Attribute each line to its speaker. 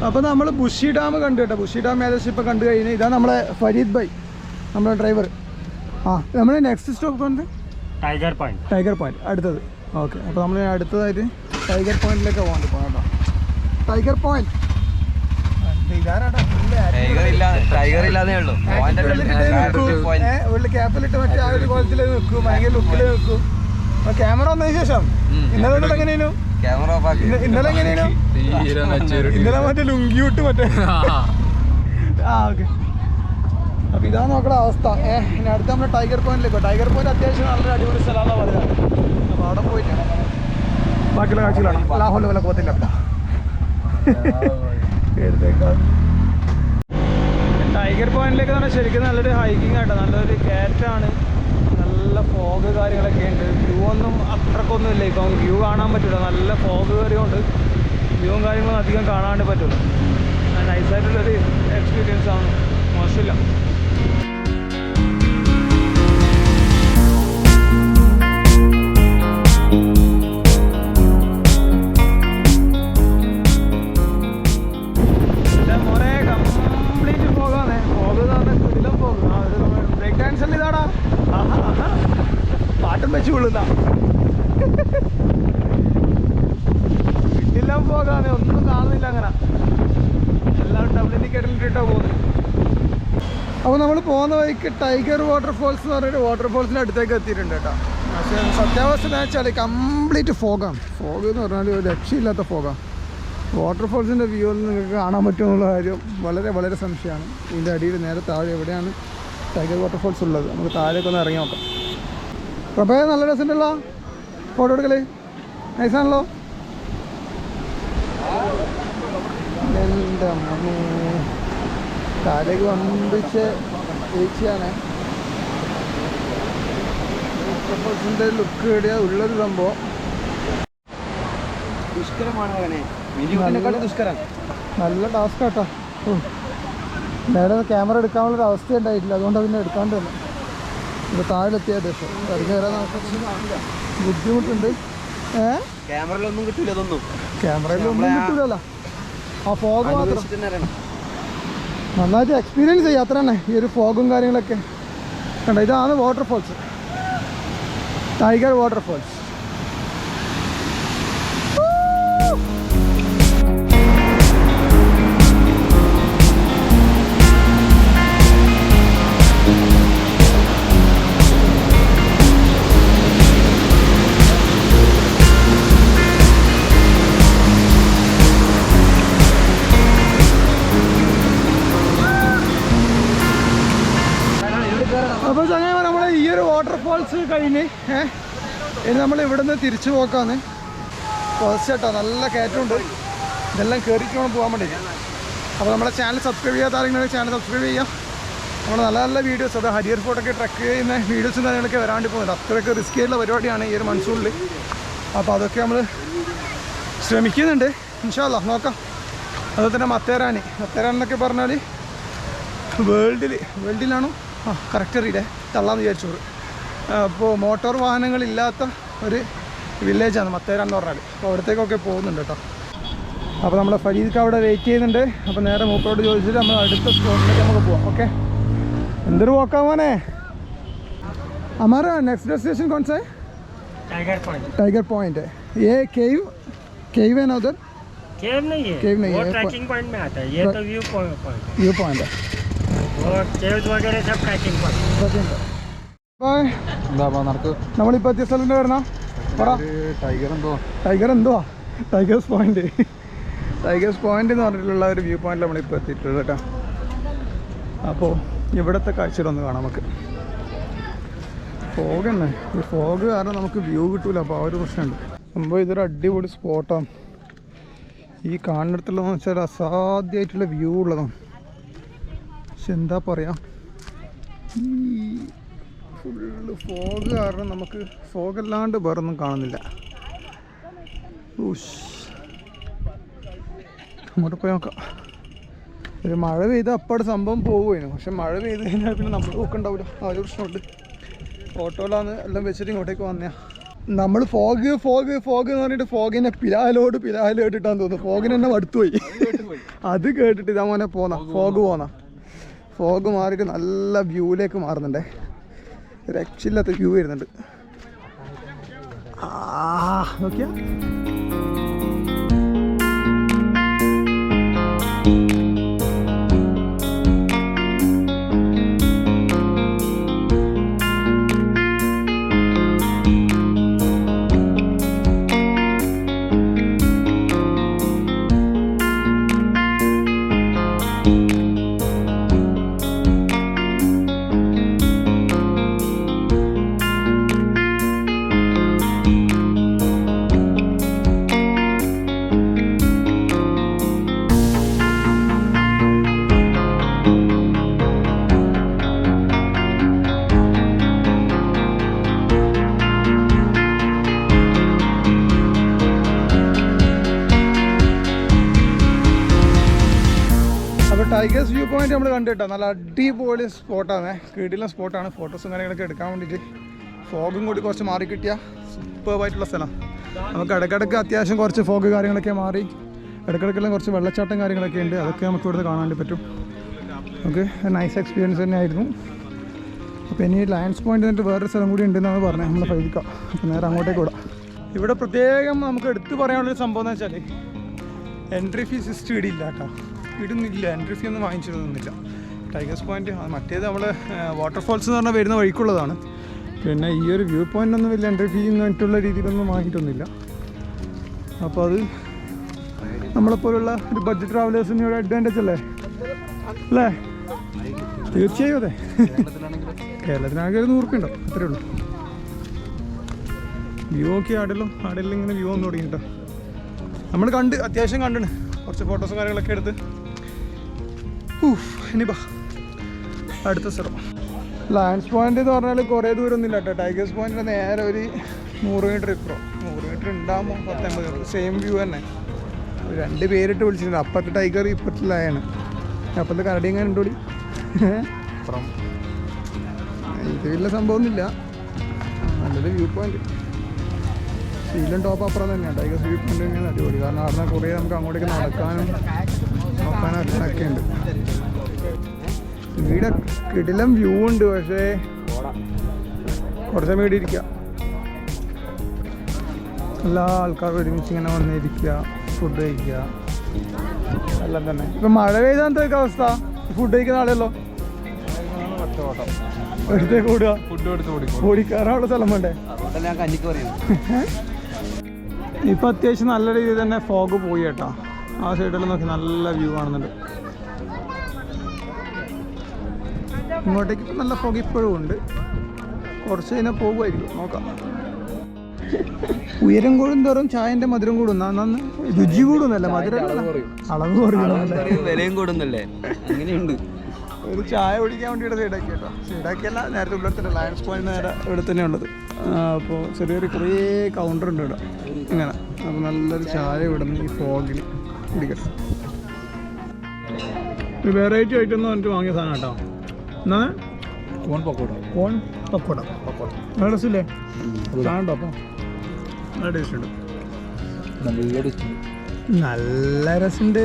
Speaker 1: അപ്പോൾ നമ്മൾ bushy dam കണ്ടു കേട്ടോ. ബുഷി ഡാം ഏകദേശം ഇപ്പോൾ കണ്ടു കഴിഞ്ഞാൽ ഇതാണ് നമ്മളെ ഫരീദ് ഭായ്, നമ്മുടെ ഡ്രൈവർ. നമ്മൾ നെക്സ്റ്റ് സ്റ്റോപ്പ് കൊണ്ട്
Speaker 2: ടൈഗർ പോയിന്റ്
Speaker 1: അടുത്തത്. ഓക്കെ, അപ്പോൾ നമ്മൾ അടുത്തതായിട്ട് ടൈഗർ പോയിന്റിലേക്ക് പോകാൻ കേട്ടോ. ടൈഗർ പോയിന്റ് ക്യാപ്പിലിട്ട് മറ്റേ ആ ഒരു കോലത്തിൽ നിൽക്കും, ഭയങ്കര ലുക്കിൽ നിൽക്കും. ക്യാമറ വന്നതിന് ശേഷം ഇന്നലെ എങ്ങനെയായിരുന്നു? ഇന്നലെ എങ്ങനെയായിരുന്നു? ഇന്നലെ മറ്റേ ലുങ്കി വിട്ട് മറ്റേ. ഓക്കെ, അപ്പൊ ഇതാ നോക്കണ അവസ്ഥ. ഇനി അടുത്ത് നമ്മൾ ടൈഗർ പോയിന്റിലേക്ക്. ടൈഗർ പോയിന്റ് അത്യാവശ്യം നല്ലൊരു അടിപൊളി സ്ഥലമാണെന്ന് പറയുന്നത്. അപ്പൊ അവിടെ പോയിട്ട് ബാക്കിയുള്ള കാഴ്ചകളാണ്. ലാഹോല് പോലെ പോകത്തില്ല. ടൈഗർ പോയിന്റിലേക്ക് പറഞ്ഞാൽ ശരിക്കും നല്ലൊരു ഹൈക്കിംഗ് ആട്ടോ, നല്ലൊരു കയറ്റാണ്, നല്ല ഫോഗ് കാര്യങ്ങളൊക്കെ ഉണ്ട്. വ്യൂ ഒന്നും അത്രക്കൊന്നും ഇല്ല, ഇപ്പം വ്യൂ കാണാൻ പറ്റില്ല, നല്ല ഫോഗ് കാര്യമുണ്ട്. വ്യൂവും കാര്യങ്ങളും അധികം കാണാണ്ട് പറ്റില്ല. നൈസായിട്ടുള്ളൊരു എക്സ്പീരിയൻസ് ആണ്, മോശമില്ല. ബ്രേക്ക് ഡാൻസ് ഇതാടാ, പാട്ടും വെച്ച് കൊള്ളുന്ന വീട്ടിലെല്ലാം പോകാതെ ഒന്നും കാണുന്നില്ല. അങ്ങനെ എല്ലാം ഡബിൾ ടിക്കറ്റിലിട്ടോ പോകുന്നത്. അപ്പോൾ നമ്മൾ പോകുന്ന വഴിക്ക് ടൈഗർ വാട്ടർഫോൾസ് എന്ന് പറഞ്ഞൊരു വാട്ടർഫോൾസിൻ്റെ അടുത്തേക്ക് എത്തിയിട്ടുണ്ട് കേട്ടോ. പക്ഷേ സത്യാവസ്ഥ എന്ന് വെച്ചാൽ കംപ്ലീറ്റ് ഫോഗാണ്. ഫോഗ് എന്ന് പറഞ്ഞാൽ ഒരു രക്ഷയില്ലാത്ത ഫോഗാണ്. വാട്ടർഫോൾസിൻ്റെ വ്യൂ ഒന്നും നിങ്ങൾക്ക് കാണാൻ പറ്റുമെന്നുള്ള കാര്യം വളരെ വളരെ സംശയമാണ്. ഇതിൻ്റെ അടിയിൽ നേരെ താഴെ എവിടെയാണ് ടൈഗർ വാട്ടർഫോൾസ് ഉള്ളത്. നമുക്ക് താഴേക്ക് ഒന്ന് ഇറങ്ങി നോക്കാം. പ്രഭേ, നല്ല രസമുണ്ടല്ലോ ഫോട്ടോ എടുക്കല്, നൈസാണല്ലോ. എന്താ മമ്മി, താഴേക്ക് വമ്പിച്ച് ചേച്ചിയാണ്. വാട്ടർഫോൾസിൻ്റെ ലുക്ക് എവിടെയാ ഉള്ളൊരു സംഭവം. നല്ല ടാസ്ക് കേട്ടോ. നേരെ ക്യാമറ എടുക്കാനുള്ളൊരു അവസ്ഥ ഉണ്ടായിട്ടില്ല, അതുകൊണ്ട് അതിനെ എടുക്കാണ്ട് തന്നെ ഇപ്പോൾ താഴെത്തിയ ദിവസം ഇറങ്ങി വരാൻ ബുദ്ധിമുട്ടുണ്ട്. ക്യാമറയിലൊന്നും കിട്ടില്ലല്ലോ. ആ ഫോഗ് മാത്രം നന്നായിട്ട് എക്സ്പീരിയൻസ് ചെയ്യുക, അത്ര തന്നെ. ഈ ഒരു ഫോഗും കാര്യങ്ങളൊക്കെ കണ്ടോ. ഇതാണ് വാട്ടർഫോൾസ്, ടൈഗർ വാട്ടർഫോൾസ്. അപ്പോൾ ചങ്ങായി നമ്മളെ ഈ ഒരു വാട്ടർഫോൾസ് കഴിഞ്ഞ് ഇനി നമ്മൾ ഇവിടുന്ന് തിരിച്ചു പോക്കാന്ന്. കുറച്ച് കേട്ടോ, നല്ല കയറ്റമുണ്ട്. ഇതെല്ലാം കയറിയിട്ട് വേണം പോകാൻ വേണ്ടിയിട്ട്. അപ്പോൾ നമ്മളെ ചാനൽ സബ്സ്ക്രൈബ് ചെയ്യാത്ത ആരെങ്കിലും ചാനൽ സബ്സ്ക്രൈബ് ചെയ്യാം. നമ്മൾ നല്ല നല്ല വീഡിയോസ്, അത് ഹരിയർ ഫോർട്ടൊക്കെ ട്രക്ക് ചെയ്യുന്ന വീഡിയോസും കാര്യങ്ങളൊക്കെ വരാണ്ട് പോകുന്നത്. അത്രയൊക്കെ റിസ്ക് ആയിട്ടുള്ള പരിപാടിയാണ് ഈ ഒരു മൺസൂണിൽ. അപ്പോൾ അതൊക്കെ നമ്മൾ ശ്രമിക്കുന്നുണ്ട്, ഇൻഷാ അല്ലാഹ് നോക്കാം. അതുപോലെ തന്നെ മത്തേരാൻ എന്നൊക്കെ പറഞ്ഞാൽ വേൾഡിലാണോ കറക്റ്റ് അറിയില്ലേ, തള്ളാന്ന് വിചാരിച്ചോറ്. അപ്പോൾ മോട്ടോർ വാഹനങ്ങളില്ലാത്ത ഒരു വില്ലേജാണ് മത്തേരാൻ എന്ന് പറഞ്ഞാൽ. അപ്പോൾ അവിടത്തേക്കൊക്കെ പോകുന്നുണ്ട് കേട്ടോ. അപ്പോൾ നമ്മളെ ഫരീദ് അവിടെ വെയിറ്റ് ചെയ്യുന്നുണ്ട്. അപ്പോൾ നേരെ മൂപ്പറോട് ചോദിച്ചിട്ട് നമ്മൾ അടുത്ത സ്പോട്ടിലേക്ക് നമുക്ക് പോവാം. ഓക്കെ, എന്തൊരു പോക്കാമോനെ. हमारा नेक्स्ट डेस्टिनेशन कौन सा है? टाइगर पॉइंट है। ये केव है ना उधर?
Speaker 2: केव नहीं है,
Speaker 1: केव नहीं
Speaker 2: वो
Speaker 1: है,
Speaker 2: ट्रैकिंग पॉइंट में आता है। ये तो व्यू पॉइंट
Speaker 1: है।
Speaker 2: और केव्स वगैरह सब ट्रैकिंग पॉइंट।
Speaker 1: बाय നടക്ക്. നമ്മളിപ്പോൾ എത്തിയ സ്ഥലത്ത് വരണം. ടൈഗേഴ്സ് പോയിന്റ് എന്ന് പറഞ്ഞിട്ടുള്ള ഒരു വ്യൂ പോയിന്റിൽ നമ്മളിപ്പോൾ എത്തിയിട്ടുള്ളത് കേട്ടോ. അപ്പോൾ ഇവിടുത്തെ കാഴ്ചകളൊന്ന് കാണാം നമുക്ക്. ഫോഗ് തന്നെ, ഈ ഫോഗ് കാരണം നമുക്ക് വ്യൂ കിട്ടൂല. അപ്പോൾ ആ ഒരു പ്രശ്നമുണ്ട്. സംഭവം ഇതൊരു അടിപൊളി സ്പോട്ടാണ്. ഈ കാണുന്നിടത്തുള്ളതെന്ന് വെച്ചാൽ അസാധ്യമായിട്ടുള്ള വ്യൂ ഉള്ളതാണ്. പക്ഷെ എന്താ പറയുക, ഈ ഫുള്ള് ഫോഗ് കാരണം നമുക്ക് ഫോഗല്ലാണ്ട് വേറൊന്നും കാണുന്നില്ല. അങ്ങോട്ട് പോയി നോക്കാം. ഒരു മഴ പെയ്ത് അപ്പാട് സംഭവം പോകുമായിരുന്നു. പക്ഷെ മഴ പെയ്ത് കഴിഞ്ഞാൽ പിന്നെ നമ്മൾ നോക്കണ്ടാവില്ല. ആ ഒരു പ്രശ്നമുണ്ട്. ഓട്ടോയിലാണ് എല്ലാം വെച്ചിട്ട് ഇങ്ങോട്ടേക്ക് വന്നേ. നമ്മൾ ഫോഗ് എന്ന് പറഞ്ഞിട്ട് ഫോഗിനെ പിലാലോട് കേട്ടിട്ടാന്ന് തോന്നുന്നു. ഫോഗിന് തന്നെ മടുത്തുപോയി. അത് കേട്ടിട്ട് ഇതാ മോനെ ഫോഗ് മാറിയിട്ട് നല്ല വ്യൂയിലേക്ക് മാറുന്നുണ്ടേ. രക്ഷയില്ലാത്ത വ്യൂ വരുന്നുണ്ട്. നോക്കിയാ ടൈഗേഴ്സ് വ്യൂ പോയിന്റ് നമ്മൾ കണ്ടിട്ടോ. നല്ല അടിപൊളി സ്പോട്ടാണ്, കിടിലൻ സ്പോട്ടാണ്. ഫോട്ടോസും കാര്യങ്ങളൊക്കെ എടുക്കാൻ വേണ്ടിയിട്ട് ഫോഗും കൂടി കുറച്ച് മാറി കിട്ടിയാൽ സൂപ്പറായിട്ടുള്ള സ്ഥലം. നമുക്ക് ഇടയ്ക്കിടയ്ക്ക് അത്യാവശ്യം കുറച്ച് ഫോഗ് കാര്യങ്ങളൊക്കെ മാറി ഇടയ്ക്കിടയ്ക്കെല്ലാം കുറച്ച് വെള്ളച്ചാട്ടം കാര്യങ്ങളൊക്കെ ഉണ്ട്. അതൊക്കെ നമുക്ക് ഇവിടുന്ന് കാണാൻ വേണ്ടി പറ്റും. നമുക്ക് നൈസ് എക്സ്പീരിയൻസ് തന്നെയായിരുന്നു. അപ്പോൾ ഇനി ലയൺസ് പോയിന്റ് എന്നിട്ട് വേറൊരു സ്ഥലം കൂടി ഉണ്ടെന്നാണ് പറഞ്ഞത്. നമ്മൾ ഫൈദിക്കാം. അപ്പോൾ നേരെ അങ്ങോട്ടേക്ക് വിടാം. ഇവിടെ പ്രത്യേകം നമുക്ക് എടുത്തു പറയാനുള്ളൊരു സംഭവം എന്ന് വെച്ചാൽ എൻട്രി ഫീ സിസ്റ്റം ഇടിയില്ല കേട്ടോ. ഇടുന്നില്ല, എൻട്രി ഫീ ഒന്നും വാങ്ങിച്ചിരുന്നില്ല. ടൈഗേഴ്സ് പോയിന്റ് മറ്റേത് നമ്മൾ വാട്ടർഫോൾസ് എന്ന് പറഞ്ഞാൽ വരുന്ന വഴിക്കുള്ളതാണ്. പിന്നെ ഈ ഒരു വ്യൂ പോയിൻ്റൊന്നും വലിയ എൻട്രി ഫീ മറ്റുള്ള രീതിയിലൊന്നും വാങ്ങിയിട്ടൊന്നുമില്ല. അപ്പോൾ അത് നമ്മളെപ്പോലുള്ള ഒരു ബഡ്ജറ്റ് ട്രാവലേഴ്സിന് ഒരു അഡ്വാൻറ്റേജ് അല്ലേ അല്ലേ? തീർച്ചയായും അതെ. കേരളത്തിനാകെ ഒരു 100 രൂപ ഉണ്ടോ, അത്രേ ഉള്ളൂ. വ്യൂ ഒക്കെ ആടെല്ലാം ഇങ്ങനെ വ്യൂ വന്നു തുടങ്ങിയിട്ടോ. നമ്മൾ അത്യാവശ്യം കണ്ടിന് കുറച്ച് ഫോട്ടോസും കാര്യങ്ങളൊക്കെ എടുത്ത്. ഇനിപ്പാ അടുത്ത സ്ഥലം ലയൺസ് പോയിന്റ് എന്ന് പറഞ്ഞാൽ കുറേ ദൂരമൊന്നുമില്ല കേട്ടോ. ടൈഗേഴ്സ് പോയിന്റിന് നേരെ ഒരു 100 മീറ്റർ ഇപ്പുറം, 100 മീറ്റർ ഉണ്ടാകുമ്പോൾ 150 മീറ്റർ സെയിം വ്യൂ തന്നെ. 2 പേരിട്ട് വിളിച്ചിട്ടുണ്ട്. അപ്പുറത്തെ ടൈഗർ ഇപ്പുറത്തെ ലയാണ്. അപ്പുറത്തെ കരടി എങ്ങനെ ഉണ്ടോടി? ഇത് വലിയ സംഭവമൊന്നുമില്ല. നല്ലൊരു വ്യൂ പോയിന്റ്. ശീലം ടോപ്പ് അപ്പുറം തന്നെയാണ്. ടൈഗേഴ്സ് വ്യൂ പോയിന്റ് തന്നെയാണ് അടിപൊളി. കാരണം അവിടെ നിന്ന് കുറേ നമുക്ക് അങ്ങോട്ടേക്ക് നടക്കാനും നോക്കാനും ഒക്കെ ഉണ്ട്. ഇവിടെ കിടിലം വ്യൂ ഉണ്ട്, പക്ഷേ കുറച്ച് സമയം ഇവിടെ ഇരിക്കുക. എല്ലാ ആൾക്കാരും ഒരുമിച്ച് ഇങ്ങനെ വന്നിരിക്കുക, ഫുഡ് കഴിക്കുക എല്ലാം തന്നെ. ഇപ്പം മഴ പെയ്താൽ എന്തൊക്കെ അവസ്ഥ? ഫുഡ് കഴിക്കുന്ന ആളല്ലോ എടുത്തേക്ക് ഓടുക, ഓടിക്കാറാനുള്ള സ്ഥലം വേണ്ടേ? ഇപ്പം അത്യാവശ്യം നല്ല രീതിയിൽ തന്നെ ഫോഗ് പോയി കേട്ടോ. ആ സൈഡിൽ നോക്കി നല്ല വ്യൂ കാണുന്നുണ്ട്. ഇങ്ങോട്ടേക്ക് ഇപ്പം നല്ല ഫോഗ് ഇപ്പോഴും ഉണ്ട്. കുറച്ച് കഴിഞ്ഞാൽ പോകുമായിരിക്കും, നോക്കാം. ഉയരം കൂടും തോറും ചായന്റെ മധുരം കൂടും, രുചി കൂടുന്നല്ല, മധുരം അളവ്
Speaker 3: കൂടുന്നല്ലേ, അങ്ങനെയുണ്ട്.
Speaker 1: ഒരു ചായ കുടിക്കാൻ വേണ്ടിയിട്ട് സൈഡാക്കി കേട്ടോ. സൈഡാക്കിയല്ല, നേരത്തെ ഇവിടെ തന്നെ ലയൺസ് പോയിന്റ് നേരെ ഇവിടെ തന്നെ ഉള്ളത്. അപ്പോൾ ചെറിയൊരു കുറേ കൗണ്ടർ ഉണ്ട് ഇവിടെ ഇങ്ങനെ. അപ്പോൾ നല്ലൊരു ചായ ഇവിടുന്ന് ഈ ഫോഗിൽ കുടിക്കട്ടെ. ഒരു വെറൈറ്റി ആയിട്ടൊന്നും എനിക്ക് വാങ്ങിയ സാധനം കേട്ടോ. എന്നാ കോൺ പക്കോട നല്ല രസമില്ലേ? കാണണ്ടോ? അപ്പോൾ നല്ല ടേസ്റ്റ് ഉണ്ട്, നല്ല രസമുണ്ട്.